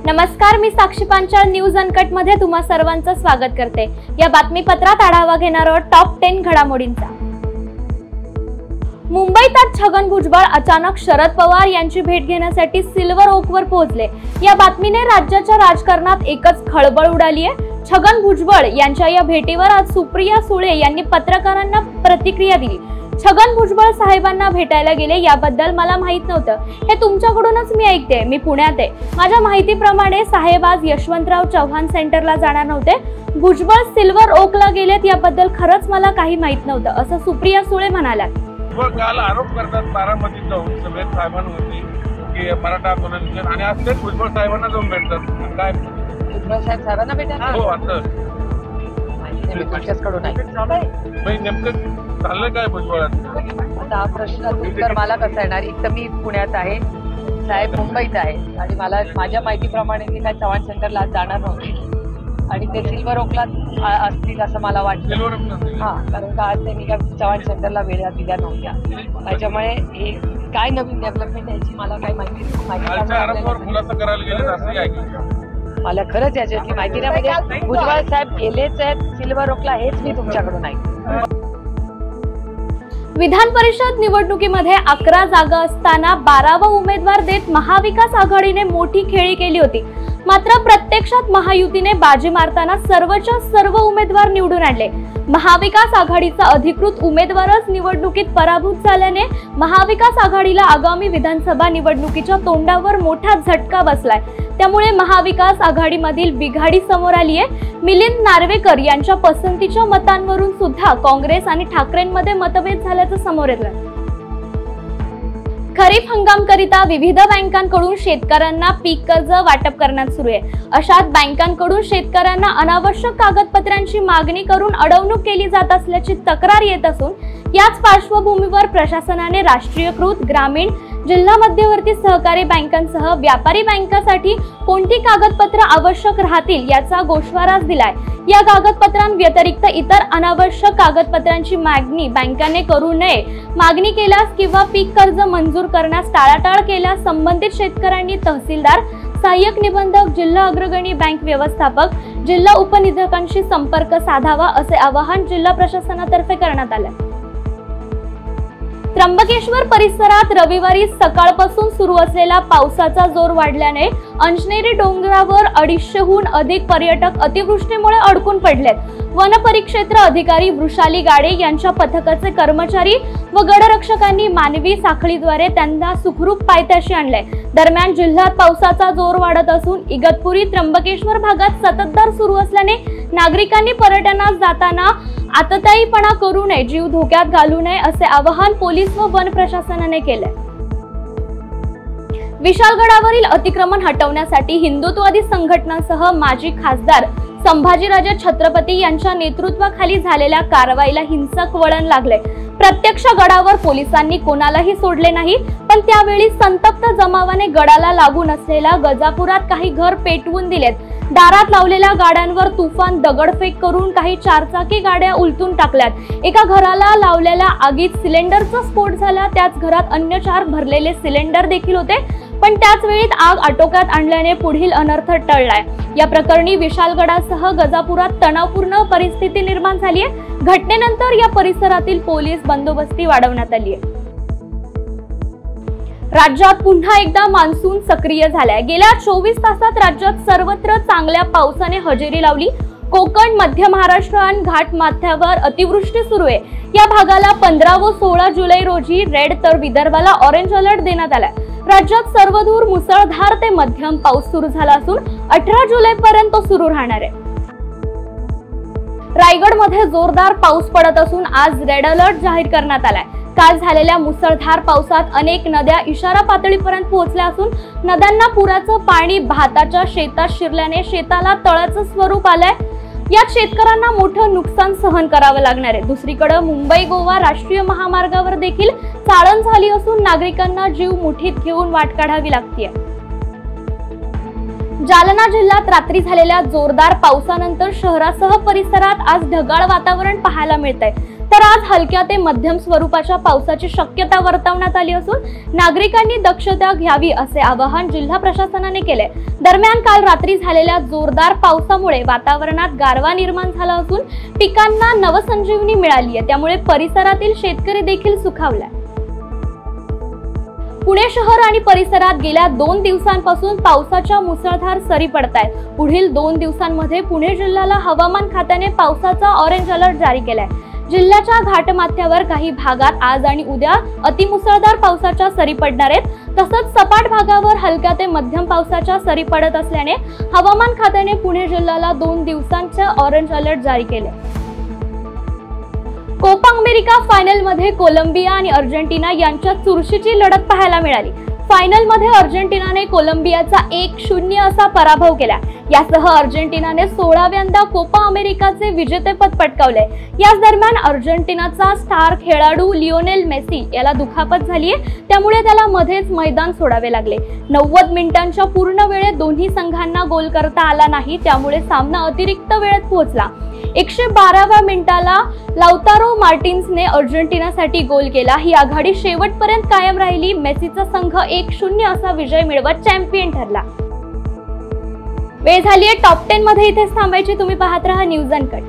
नमस्कार, मी साक्षी Panchal news uncut मध्ये तुम्हा सर्वांचं स्वागत करते। या बातमीपत्रात आढावा घेणार आहोत टॉप 10 घडामोडींचा। मुंबईत आज छगन भुजबळ अचानक शरद पवार यांची भेट घेण्यासाठी सिल्वर ओकवर पोहोचले। या बातमीने राज्याच्या राजकारणात एकच खळबळ उडाली आहे। छगन भुजबळ यांच्या या भेटीवर आज सुप्रिया सुळे यांनी पत्रकारांना प्रतिक्रिया दिली। छगन भुजबळ साहेबांना भेटायला गेले याबद्दल मला माहित नव्हतं, हे तुमच्याकडूनच मी ऐकते। मी पुण्यात आहे, माझ्या माहितीप्रमाणे साहेब आज यशवंतराव चव्हाण सेंटरला जाणार नव्हते। भुजबळ सिल्वर ओकला गेलेत याबद्दल खरंच मला काही माहित नव्हतं, असं सुप्रिया सुळे म्हणाल्या। काल आरोप करतात बारामतीत जाऊन सगळे साहेबांवरती की मराठा आंदोलन आणि आज तेच भुजबळ साहेबांना जाऊन भेटतात। काय भुजबळ साहेब साहेबांना भेटतात? हो, आता तुमच्याकडून नेमकं चाललंय काय भुजबळात? आता हा प्रश्नाचं उत्तर मला कसं येणार? एक तर मी पुण्यात आहे, साहेब मुंबईत आहे आणि मला माझ्या माहितीप्रमाणे मी काय चव्हाण सेंटरला आज जाणार नव्हते आणि ते सिल्वर ओकला असतील असं मला वाटतं। हा, कारण का आज त्यांनी काय चव्हाण सेंटरला वेळा दिल्या नव्हत्या, त्याच्यामुळे हे काय नवीन डेव्हलपमेंट याची मला काही माहिती मला खरंच याच्यातली माहिती नाही। म्हणजे भुजबळ साहेब गेलेच आहेत सिल्वर ओकला, हेच मी तुमच्याकडून ऐकलं। विधान परिषद निवडणुकीमध्ये 11 जागा असताना 12वा उमेदवार देत महाविकास आघाडीने मोठी खेळी केली होती। मात्र प्रत्यक्षात महायुतीने बाजी मारताना सर्वच्या सर्व उमेदवार निवडून आणले। महाविकास आघाडीचा अधिकृत उमेदवारच निवडणुकीत पराभूत झाल्याने महाविकास आघाडीला आगामी विधानसभा निवडणुकीच्या तोंडावर मोठा झटका बसलाय। त्यामुळे महाविकास आघाडीमधील बिघाडी समोर आली आहे। मिलिंद नार्वेकर यांच्या पसंतीच्या मतांवरून सुद्धा काँग्रेस आणि ठाकरेंमध्ये मतभेद झाल्याचं समोर येतंय। खरीप हंगामाकरिता विविध बँकांकडून शेतकऱ्यांना पीक कर्ज वाटप करण्यात सुरू आहे। अशात बँकांकडून शेतकऱ्यांना अनावश्यक कागदपत्रांची मागणी करून अडवणूक केली जात असल्याची तक्रार येत असून याच पार्श्वभूमीवर प्रशासनाने राष्ट्रीयकृत ग्रामीण जिल्हा मध्यवर्ती सहकारी बँकांसह व्यापारी बँकांसाठी कोणती कागदपत्र आवश्यक राहतील याचा गोषवारा दिलाय। या कागदपत्रांव्यतिरिक्त इतर अनावश्यक कागदपत्रांची मागणी बँकांनी करू नये। मागणी केल्यास किंवा पीक कर्ज मंजूर करण्यास टाळाटाळ केल्यास संबंधित शेतकऱ्यांनी तहसीलदार, सहाय्यक निबंधक, जिल्हा अग्रगणी बँक व्यवस्थापक, जिल्हा उपनिरीक्षकांशी संपर्क साधावा असे आवाहन जिल्हा प्रशासनातर्फे करण्यात आले। त्र्यंबकेश्वर परिसरात रविवारी सकाळपासून सुरू असलेला पावसाचा जोर वाढल्याने अंजनेरी डोंगरावर 250हून अधिक पर्यटक अतिवृष्टीमुळे अडकून पडलेत। वन परिक्षेत्र अधिकारी वृषाली गाडे यांच्या पथकाचे कर्मचारी व गडरक्षकांनी मानवी साखळीद्वारे त्यांना सुखरूप पायथ्याशी आणले। दरम्यान जिल्ह्यात पावसाचा जोर वाढत असून इगतपुरी त्र्यंबकेश्वर भागात संततधार सुरू असल्याने नागरिकांनी पर्यटनास जाताना आततायीपणा करू नये, जीव धोक्यात घालू नये असे आवाहन पोलीस व वन प्रशासनाने केले। विशाळगडावरील अतिक्रमण हटवण्यासाठी हिंदुत्ववादी संघटनांसह माजी खासदार संभाजीराजे छत्रपती यांच्या नेतृत्वाखाली झालेल्या कारवाईला हिंसक वळण लागले। प्रत्यक्ष गडावर पोलिसांनी कोणालाही सोडले नाही, पण त्यावेळी संतप्त जमावाने गडाला लागून असलेल्या गजापुरात काही घर पेटवून दिलेत। दारात लावलेल्या गाड्यांवर तुफान दगडफेक करून काही चारचाकी गाड्या उलटून टाकल्यात। एका घराला लावलेल्या आगीत सिलेंडरचा स्फोट झाला। त्याच घरात अन्य 4 भरलेले सिलेंडर देखील होते, पण त्याच वेळी आग आटोक्यात आणल्याने पुढील अनर्थ टळलाय। या प्रकरणी विशाळगडासह गजापुरात तणावपूर्ण परिस्थिती निर्माण झाली आहे। घटनेनंतर या परिसरातील पोलीस बंदोबस्ती वाढवण्यात आली आहे। राज्यात पुन्हा एकदा मान्सून सक्रिय झालाय। गेल्या 24 तासात राज्यात सर्वत्र चांगल्या पावसाने हजेरी लावली। कोकण, मध्य महाराष्ट्र आणि घाटमाथ्यावर अतिवृष्टी सुरू आहे। या भागाला 15 व 16 जुलै रोजी रेड तर विदर्भाला ऑरेंज अलर्ट देण्यात आलाय। राज्यात सर्वदूर मुसळधार ते मध्यम पाऊस सुरू झाला असून 18 जुलैपर्यंत तो सुरू राहणार आहे। रायगडमध्ये जोरदार पाऊस पडत असून आज रेड अलर्ट जाहीर करण्यात आलाय। काल झालेल्या मुसळधार पावसात अनेक नद्या इशारा पातळीपर्यंत पोहोचल्या असून नद्यांना पुराचं पाणी भाताच्या शेतात शिरल्याने शेताला तळाचं स्वरूप आलंय। यात शेतकऱ्यांना मोठं नुकसान सहन करावं लागणार आहे। दुसरीकडे मुंबई गोवा राष्ट्रीय महामार्गावर देखील चाळण झाली असून नागरिकांना जीव मुठीत घेऊन वाट काढावी लागतेय। जालना जिल्ह्यात रात्री झालेल्या जोरदार पावसानंतर शहरासह परिसरात आज ढगाळ वातावरण पाहायला मिळतंय। तर आज हलक्या ते मध्यम स्वरूपाच्या पावसाची शक्यता वर्तवण्यात आली असून नागरिकांनी दक्षता घ्यावी असे आवाहन जिल्हा प्रशासनाने केले। दरम्यान काल रात्री झालेल्या जोरदार पावसामुळे वातावरणात गारवा निर्माण झाला असून पिकांना नवसंजीवनी मिळाली आहे, त्यामुळे परिसरातील शेतकरी देखील सुखावलाय। पुणे शहर आणि परिसरात गेल्या 2 दिवसांपासून पावसाच्या मुसळधार सरी पडतायत। पुढील 2 दिवसांमध्ये पुणे जिल्ह्याला हवामान खात्याने पावसाचा ऑरेंज अलर्ट जारी केलाय। जिल्ह्याच्या घाटमाथ्यावर काही भागात आज आणि उद्या अतिमुसळधार पावसाच्या सरी पडणार आहेत, तसंच सपाट भागावर हलक्या ते मध्यम पावसाच्या सरी पडत असल्याने हवामान खात्याने पुणे जिल्ह्याला 2 दिवसांचे ऑरेंज अलर्ट जारी केले। कोपा अमेरिका फायनल मध्ये कोलंबिया आणि अर्जेंटिना यांच्यात चुरशीची लढत पाहायला मिळाली। फायनल मध्ये अर्जेंटिनाने कोलंबियाचा 1-0 असा पराभव केला। यासह अर्जेंटिनाने 16व्यांदा कोपा अमेरिकाचे विजेतेपद पटकावले। याच दरम्यान अर्जेंटिनाचा स्टार खेळाडू लिओनेल मेसी याला दुखापत झाली आहे, त्यामुळे त्याला मध्येच मैदान सोडावे लागले। 90 मिनिटांच्या पूर्ण वेळेत दोन्ही संघांना गोल करता आला नाही, त्यामुळे सामना अतिरिक्त वेळेत पोहोचला। 112व्या मिनिटाला लाउतारो मार्टिन्सने अर्जेंटिनासाठी गोल केला। ही आघाडी शेवटपर्यंत कायम राहिली। मेसीचा संघ 1-0 असा विजय मिळवत चॅम्पियन ठरला। वेळ झाली आहे टॉप 10 मध्ये इथेच थांबायची। तुम्ही पाहत रहा न्यूज अनकट।